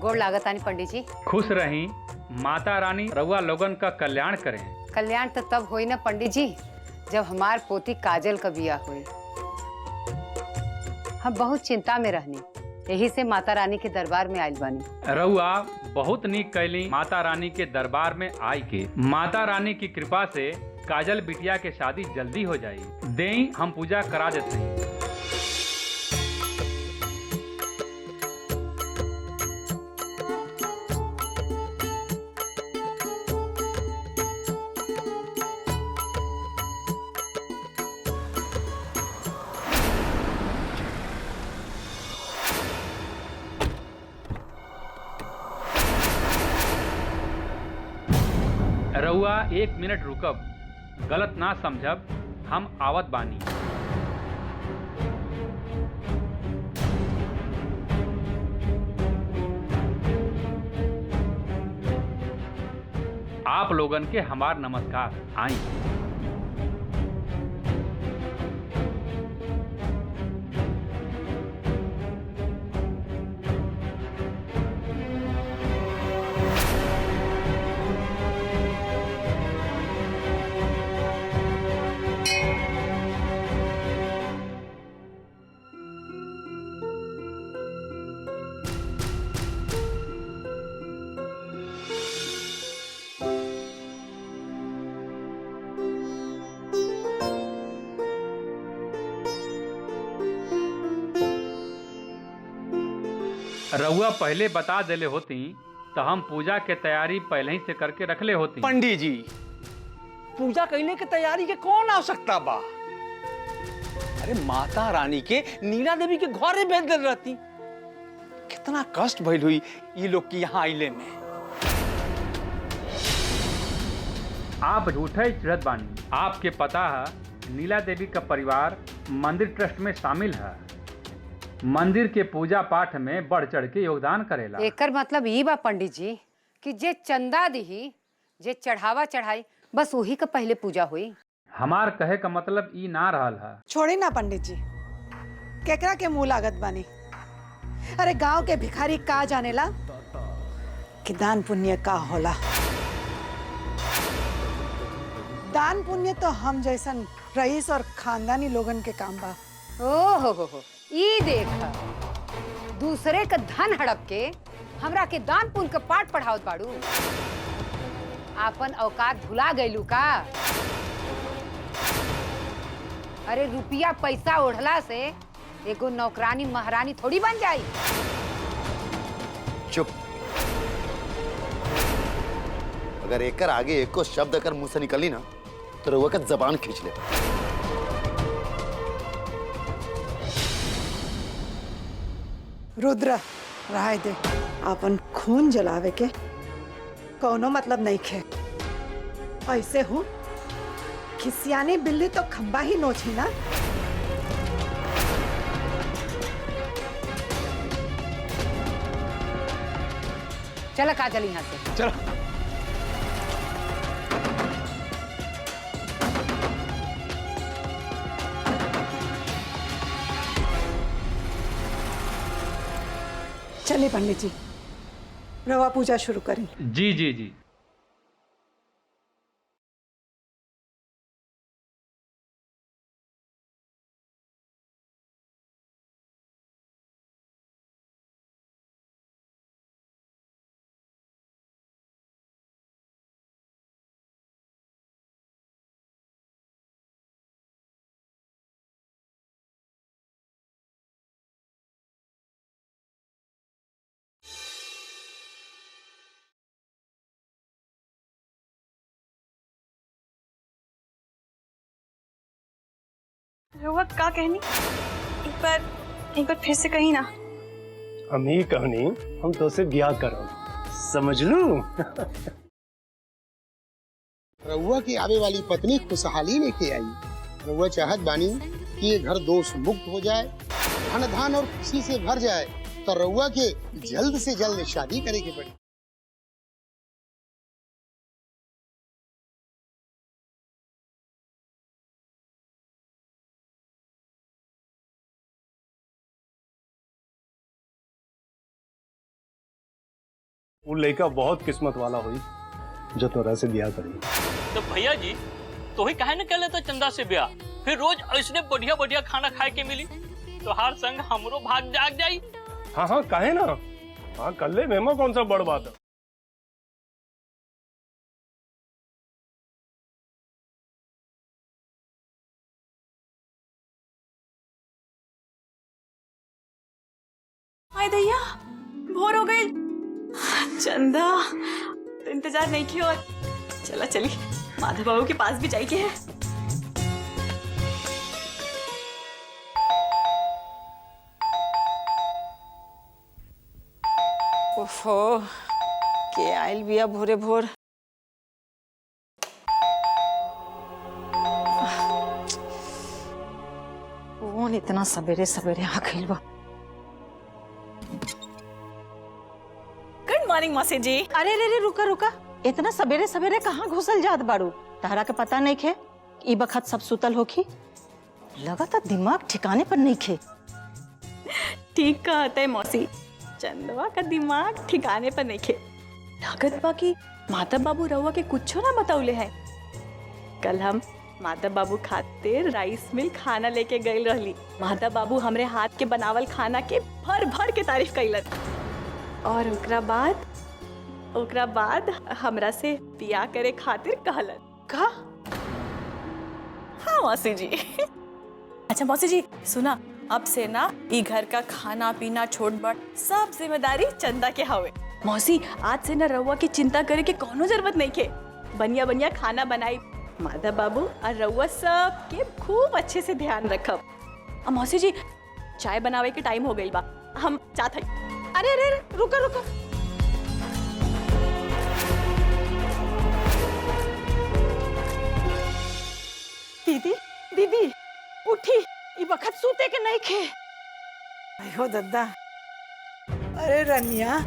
गोड़ लागतानी पंडित जी। खुश रही। माता रानी रउआ लोगन का कल्याण करें। कल्याण तो तब होई ना पंडित जी जब हमार पोती काजल का बियाह हुई। हम बहुत चिंता में रहनी, यही से माता रानी के दरबार में आइल बानी। रउआ बहुत नीक कैली माता रानी के दरबार में आई के। माता रानी की कृपा से काजल बिटिया के शादी जल्दी हो जाई। देई हम पूजा करा देते हैं। रउआ 1 मिनट रुकब, गलत ना समझब, हम आवत बानी। आप लोगन के हमार नमस्कार। आई। रउआ पहले बता देले होती तो हम पूजा के तैयारी पहले ही से करके रखले होती। पंडित जी, पूजा करने की तैयारी के कौन आवश्यकता बा? अरे माता रानी के नीला देवी के घरे भेज दे रहती। कितना कष्ट भइल हुई ये लोग की यहाँ आइले में। आप झूठे चिढ़त बानी। आपके पता है नीला देवी का परिवार मंदिर ट्रस्ट में शामिल है। मंदिर के पूजा पाठ में बढ़ चढ़ के योगदान करेला। एकर मतलब ये बा पंडित जी कि जे चंदा दिही, जे चढ़ावा चढ़ाई, बस वही का पहले पूजा हुई। हमार कहे का मतलब ई ना रहल है। छोड़ी ना पंडित जी, केकरा के मुंह लागत बानी। अरे गांव के भिखारी का जानेला कि दान पुण्य का होला। दान पुण्य तो हम जैसन रईस और खानदानी लोगन के काम बा। ओ हो, ई देखा दूसरे का धन हड़प के हमरा के दान पुण्य का पाठ पढ़ावत बाड़ू। आपन औकात भुला गईलू का? अरे रुपया पैसा ओढ़ला से एगो नौकरानी महारानी थोड़ी बन जाई। चुप। अगर एकर आगे एको शब्द अगर मुंह से निकली ना तो रउआ का जबान खींच ले। रुद्र राय दे, अपन खून जलावे के कोनो मतलब नहीं खे। ऐसे हूँ खिसियानी बिल्ली तो खंबा ही नोची ना। चला काजल यहाँ से। चलो। चलिए पंडित जी, रवा पूजा शुरू करें। जी जी जी। रोहत का कहनी? एक बार फिर से कही ना। हम ही कहनी हम तो से ब्याह करो, समझ लू। रउआ की आवे वाली पत्नी खुशहाली लेके आई। रउआ चाहत बानी कि ये घर दोष मुक्त हो जाए, धन धान और खुशी से भर जाए, तो रउआ के जल्द से जल्द शादी करे के पड़ी। वो लड़का बहुत किस्मत वाला हुई जो तोरा से ब्याह करी। तो भैया जी तो ही काहे न कर लेता चंदा से ब्याह, फिर रोज ऐसने बढ़िया बढ़िया खाना खाए के मिली, तो हर संग हमरो भाग जाग जाई। हाँ हाँ काहे ना, हाँ कर ले, मेमा कौन सा बड़ बात है। हाय दैया भोर हो गई। चंदा तो इंतजार नहीं किया, और चला चली माधव बाबू के पास भी जाइए है। ओफो के आइल बिया भोरे भोर। कौन इतना सवेरे सवेरे आ गइल बा। गुड मॉर्निंग मौसी जी। अरे रे रे रुका रुका, इतना सवेरे सवेरे कहाँ घुसल जात बारू? तहरा के पता नहीं खे ई बखत सब सुतल होखी? लगातार दिमाग ठिकाने पर नहीं खे। ठीक कहते है मौसी, चंदवा का दिमाग ठिकाने पर नहीं खे। लागत बा कि माधव बाबू रउआ के कुछो ना बताउले है। कल हम माधव बाबू खातिर राइस मिल खाना लेके गए रहली। माधव बाबू हमरे हाथ के बनावल खाना के भर भर के तारीफ कैलन, और ओकरा बाद हमरा से बियाह करे खातिर कहलन। का? हाँ मौसी जी। अच्छा मौसी जी सुना, अब से ना ई घर का खाना पीना छोट बड़ सब जिम्मेदारी चंदा के हवे। मौसी आज से ना रउआ की चिंता करे के कोनो जरूरत नहीं के। बढ़िया बढ़िया खाना बनाई, माधव बाबू और रउआ सब के खूब अच्छे से ध्यान रखब। अब मौसी जी चाय बनावे के टाइम हो गई बा, हम चाहत हई। अरे अरे रुका रुका, दीदी दीदी उठी, ई बखत सूते के नहीं खे। अयो दद्दा, अरे रनिया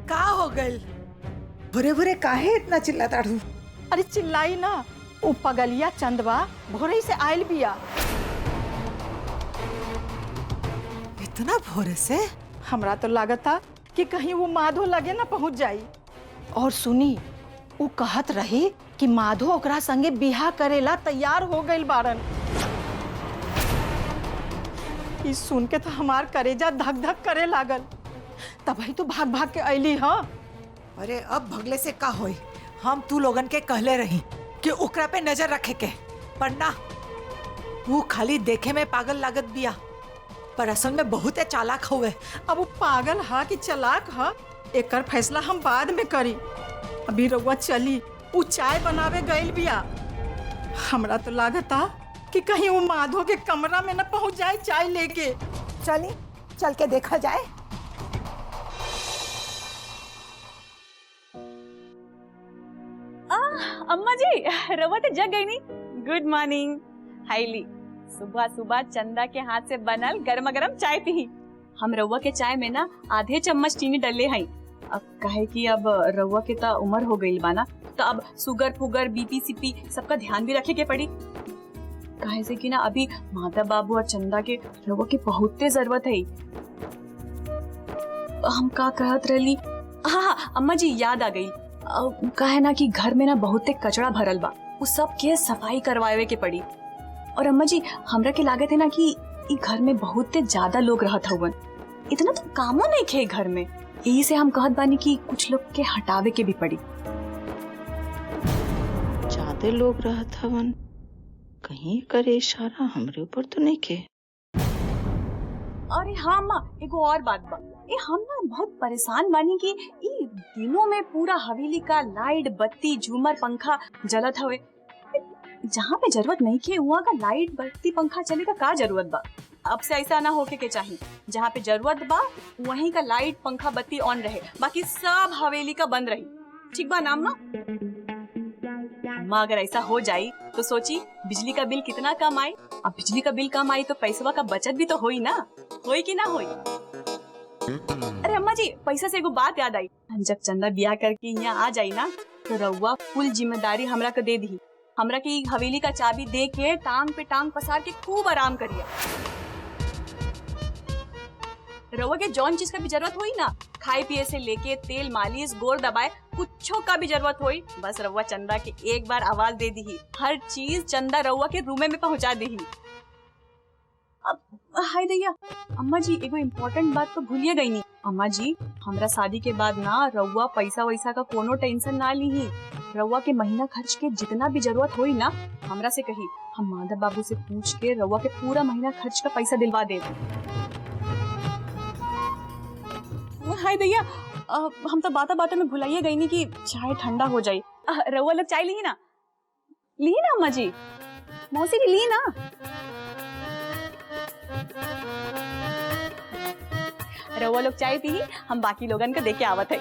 का हो गइल? भोरे भोरे काहे इतना चिल्लाताड़ू? अरे चिल्लाई ना, उ पगलिया चंदवा भोरे से आयल बिया। इतना भोरे से? हमरा तो लागता कि कहीं वो माधो लगे ना पहुंच जाई। और सुनी, उ कहत रही कि माधो ओकरा संगे बिहा करेला तैयार हो गइल बारन। ई सुन के तो हमार करेजा धक धक करे लागल, तभी तो भाग भाग के अइली। हाँ अरे अब भगले से का होई? हम तू लोगन के कहले रही कि ओकरा पे नजर रखे के, पर ना, वो खाली देखे में पागल लागत बिया, पर असल में बहुत चालाक हुए। अब वो पागल हा कि चालाक हा, एकर फैसला हम बाद में करी। अभी रउआ चली, वो चाय बनावे गइल बिया। हमरा तो लागता कि कहीं वो माधो के कमरा में न पहुंच जाए चाय लेके। चली चल के देखा जाए। अम्मा जी रउआ तो जग गई नी। Good morning. हाईली सुबह सुबह चंदा के हाथ से बनल गर्मा गर्म चाय पी। हम रउआ के चाय में ना आधे चम्मच चीनी डले हैं। अब कहे कि अब रउआ के तो उम्र हो गई बाना, तो अब शुगर फुगर बीपी सीपी सबका ध्यान भी रखे के पड़ी। कहे से कि ना अभी माता बाबू और चंदा के रउआ के बहुते जरूरत है। हम का कहत रही, हाँ अम्मा जी याद आ गई। कहे ना कि घर में ना बहुते कचरा भरल बा, उस सब के सफाई करवावे के पड़ी। और अम्मा जी हमरा के लागत है ना कि ई घर में बहुते ज्यादा लोग रहत हवन, इतना तो कामो नहीं खे घर में। यही से हम कहत बानी कि कुछ लोग के हटावे के भी पड़ी। ज्यादा लोग रहत हवन, कहीं करे इशारा हमरे ऊपर तो नहीं के। अरे हाँ माँ, एगो और बात बा, ये हम ना बहुत परेशान बानी कि ई दिनों में पूरा हवेली का लाइट बत्ती झूमर पंखा जलत हवे। जहाँ पे जरूरत नहीं के वहाँ का लाइट बत्ती पंखा चले का जरूरत बा। अब से ऐसा ना होके के चाहिए, जहाँ पे जरूरत बा वहीं का लाइट पंखा बत्ती ऑन रहे, बाकी सब हवेली का बंद रही। ठीक बा नाम ना? माँ अगर ऐसा हो जाई तो सोची बिजली का बिल कितना कम आए। अब बिजली का बिल कम आई तो पैसवा का बचत भी तो होई ना, होई कि ना होई? अरे अम्मा जी पैसा से एगो बात याद आई, जब चंदा बियाह करके यहाँ आ जाई ना तो रउआ फुल जिम्मेदारी हमरा के दे दी। हमरा की हवेली का चाबी दे के टांग पे टांग पसार के खूब आराम करिए। रउआ के जौन चीज का भी जरूरत होई ना, खाए पिए से लेके तेल मालिश गोर दबाए कुछो का भी जरूरत होई, बस रउआ चंदा के एक बार आवाज दे दी, हर चीज चंदा रउआ के रूमे में पहुंचा दी। अब हाय दैया, अम्मा जी एगो इम्पोर्टेंट बात तो भूलिए गई नहीं। अम्मा जी, हमरा शादी के बाद ना रउआ पैसा वैसा का कोनो टेंशन ना ली। रउआ के महीना खर्च के जितना भी जरूरत होई ना, हमरा से कही, हम माधव बाबू से पूछ के रउआ के पूरा महीना खर्च का पैसा दिलवा दे। हाय दैया, हम तो बातों बातों में भुलाइए गई नहीं कि चाय ठंडा हो जाए। रउआ लोग चाय ली ना अम्मा जी, मौसी की ली ना। रउआ लोग चाय पी, हम बाकी लोगन का देके आवत है।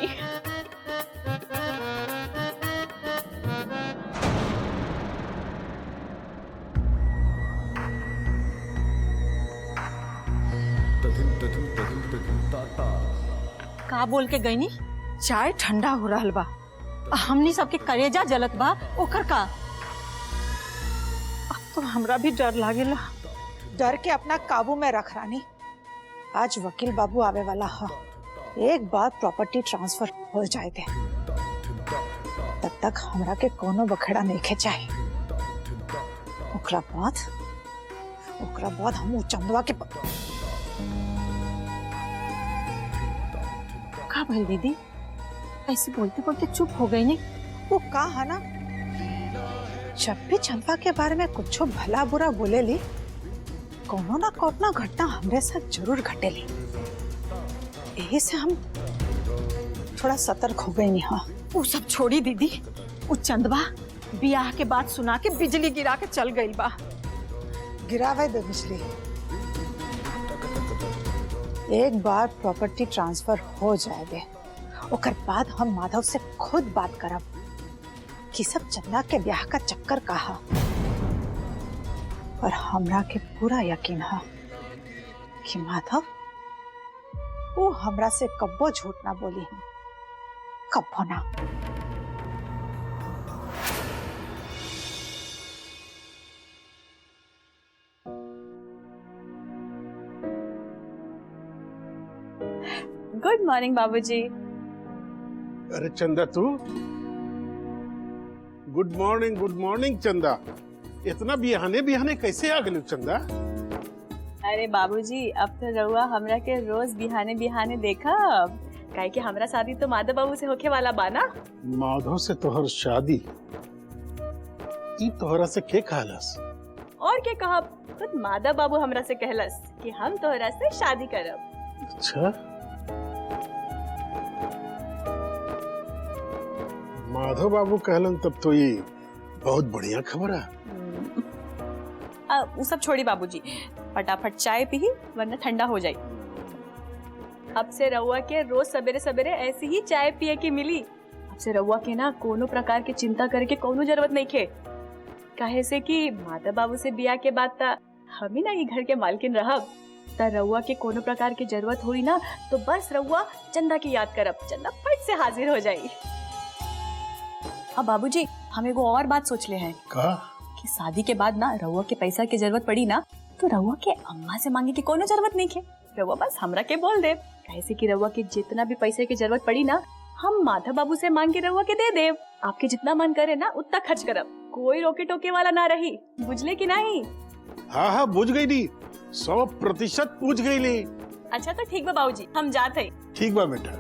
का बोल के गईनी? चाय ठंडा हो रहल बा, हमनी सबके करेजा जलत बा, ओकर का? अब तो हमरा भी डर लागेला। डर के अपना काबू में रख रानी। आज वकील बाबू आवे वाला है, एक बार प्रॉपर्टी ट्रांसफर हो जाए थे, तब तक हमरा के कोनो बखेड़ा नहीं खेचाई। ओकरा बाद हम चंदवा के का भइल दीदी? ऐसे बोलते बोलते चुप हो गई नहीं? वो का है ना, जब भी चंपा के बारे में कुछ भला बुरा बोले ली, कोनो ना कोनो घटना हमरे साथ जरूर घटेली। यही से हम थोड़ा सतर्क हो गई। हाँ, वो सब छोड़ी दीदी, वो चंदवा बियाह के बाद सुना के बिजली गिरा के चल गई बा। गिरावे दे बिजली, एक बार प्रॉपर्टी ट्रांसफर हो जाएगा, ओकर बाद हम माधव से खुद बात करब कि सब चंदा के ब्याह का चक्कर कहा। और हमरा के पूरा यकीन है कि माधव वो हमरा से कब्बो झूठ ना बोली है, कब्बो ना। गुड मॉर्निंग बाबूजी। अरे चंदा, तू गुड मॉर्निंग चंदा। इतना बिहाने कैसे आ गई चंदा? अरे बाबूजी, अब तो रउआ हमरा के रोज बिहाने देखा, काहे कि हमरा शादी तो माधव बाबू से होके वाला बाना। माधव से तोहर शादी? ई तोहरा से के कहलस? और के कहा, खुद माधव बाबू हमरा से कहलस कि हम तोहरा से शादी करब। अच्छा, माधव बाबू कहलन तब तो ये बहुत बढ़िया खबर है। वो सब छोड़ी बाबूजी, फटाफट चाय पी वरना ठंडा हो जाए। अब से रउआ के रोज सवेरे सवेरे ऐसी ही चाय पिए की मिली। अब से रउआ के ना कोनो प्रकार की चिंता करे के कोनो जरूरत नहीं खे, काहे से कि माधव बाबू से बियाह के बाद ता हम ही ना ये घर के मालकिन रहब। ता रउआ के कोनो प्रकार की जरूरत हुई ना तो बस रउआ चंदा की याद करब, चंदा फट से हाजिर हो जाई। अब बाबूजी, हम एगो और बात सोच ले हैं कि शादी के बाद ना रउआ के पैसा की जरूरत पड़ी ना तो रउआ के अम्मा से मांगे की कोनो जरूरत नहीं है, रउआ बस हमरा के बोल दे। कैसे कि रउआ के जितना भी पैसे की जरूरत पड़ी ना हम माधव बाबू से मांग के रउआ के दे देव। आपके जितना मन करे ना उतना खर्च करब, कोई रोके टोके वाला ना रही, बुझले कि नहीं? हाँ बुझ गई नी, 100% बुझ गई नी। अच्छा तो ठीक बा बाबूजी, हम जाते हैं। ठीक बा बेटा।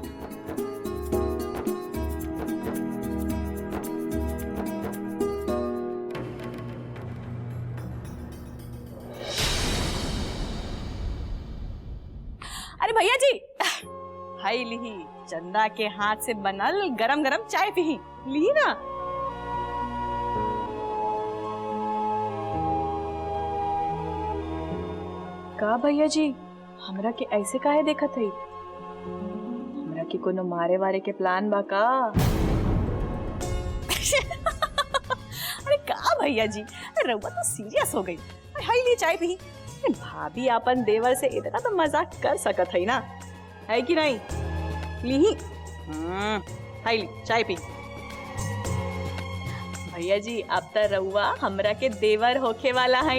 अरे भैया जी, हाय ली चंदा के हाथ से बनल गरम गरम चाय पी ली ना। का भैया जी, हमरा के ऐसे काहे देखत है? हमरा के कोनो मारे वारे के प्लान बा का? अरे का भैया जी, रउआ तो सीरियस हो गई। हाय ली चाय पी। भाभी अपन देवर से इतना तो मजाक कर सकत है ना, है कि नहीं? ली हाय ली चाय पी। भैया जी, अब तो रउआ हमरा के देवर होके वाला है।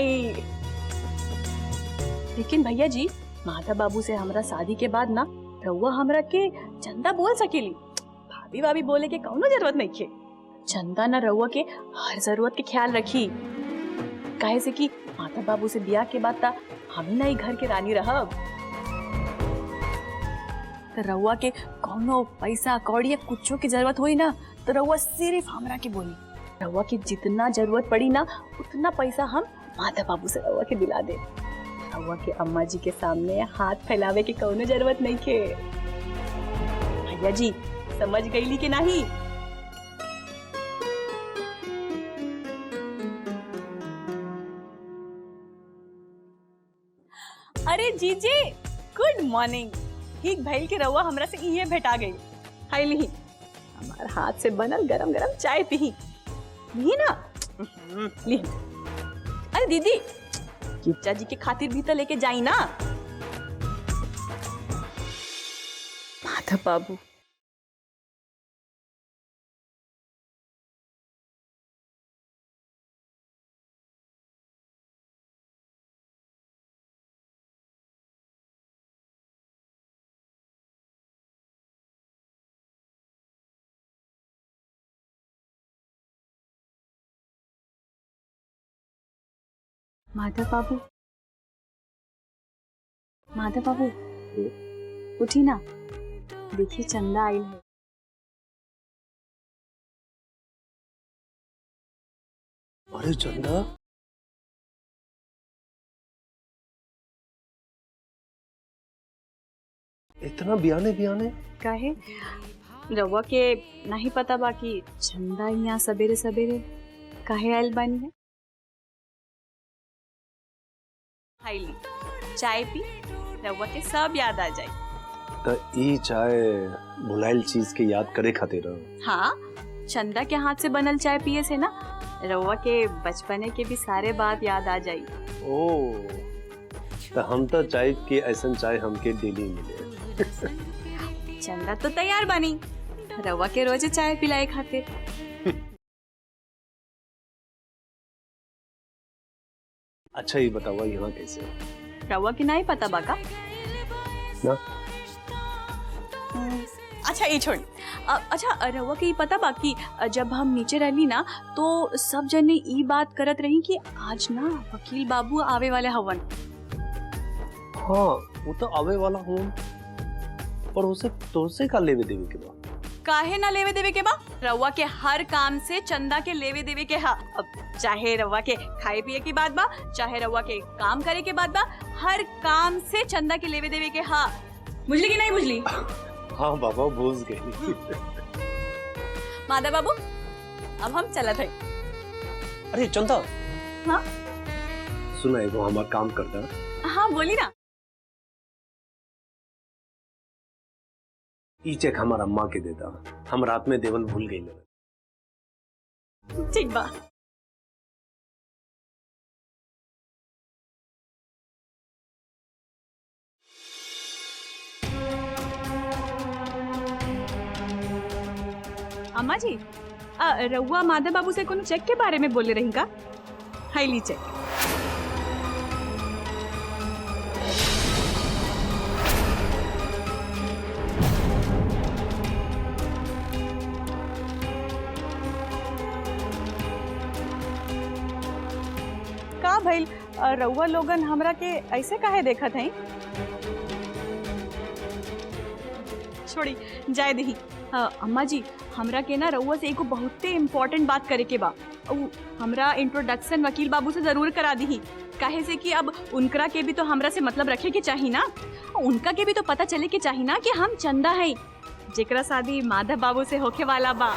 लेकिन भैया जी, माधव बाबू से हमरा शादी के बाद ना रउआ हमरा के चंदा बोल सकेली। भाभी भाभी बोले के कौनो जरूरत नहीं खे। चंदा ना रउआ के हर जरूरत के ख्याल रखी, काहे से कि माधव बाबू से ब्याह के बाद ता हम ही नहीं घर के रानी रहब। तो रउआ के कौनो पैसा कौड़ी कुछो की जरूरत हुई ना तो रउआ सिर्फ हमरा के बोली। रउआ की जितना जरूरत पड़ी ना उतना पैसा हम माधव बाबू से रउआ के दिला दे। रउआ के अम्मा जी के सामने हाथ फैलावे की कौनो जरूरत नहीं खे। भैया जी समझ गईली कि नहीं? अरे जीजी गुड मॉर्निंग। ठीक भइल के रउआ हमरा से इहे भेटा गई। हाय ली हमार हाथ से बनल गरम गरम चाय पी ली ना। ली। अरे दीदी किच्चा जी के खातिर भी तो लेके जाई ना। माधव बाबू माधव बाबू माधव बाबू उठी ना, देखिए चंदा आई है। अरे चंदा, इतना बियाने बियाने काहे? रउआ के नहीं पता बाकी चंदा यहाँ सवेरे सवेरे काहे आयल बानी है? हाईली चाय पी, रउआ के सब याद आ जाए। तो ई चाय भुलाइल चीज के याद करे खातिर। हाँ, चंदा के हाथ से बनल चाय पिए से ना रउआ के बचपने के भी सारे बात याद आ जाई। ओ, तो हम तो चाय की ऐसा चाय हमके डेली मिले। चंदा तो तैयार बनी, रउआ के रोज चाय पिलाए खातिर। अच्छा ये बतावा यहाँ कैसे? रउआ की नहीं पता बाका ना? अच्छा ये छोड़। अच्छा रउआ के ये पता बाकी जब हम नीचे रहली ना तो सब जने ई बात करत रही कि आज ना वकील बाबू आवे वाले हवन। हाँ वो तो आवे वाला हूँ, पर उसे तोसे का लेवे देवे के बा? काहे ना लेवे देवे के बा? रउआ के हर काम से चंदा के लेवे देवे के हा। अब चाहे रउआ के खाए पिए की बात बा, चाहे रउआ के काम करे के बात बा, हर काम से चंदा के लेवे देवे के हा। बुझली कि नहीं बुझली? हाँ बाबा बुझ गई। माधव बाबू अब हम चलत है। अरे चंदा। हाँ सुना एगो हमार काम करता। हाँ बोली ना। ई चेक हमार अम्मा के देता, हम रात में देवल भूल गई। ठीक बा। अम्मा जी रउआ माधव बाबू से कोनो चेक के बारे में बोले रही का? Highly check. का भइल रउआ लोगन हमरा के ऐसे काहे देखत हैं? छोड़ी जाए दही। अम्मा जी हमरा के ना रउआ से एगो बहुते इम्पोर्टेंट बात करे के बा। हमरा इंट्रोडक्शन वकील बाबू से जरूर करा दी, काहे से कि अब उनकरा के भी तो हमरा से मतलब रखे के चाहिए ना, उनका के भी तो पता चले के चाहिए ना कि हम चंदा है जेकरा शादी माधव बाबू से होके वाला बा।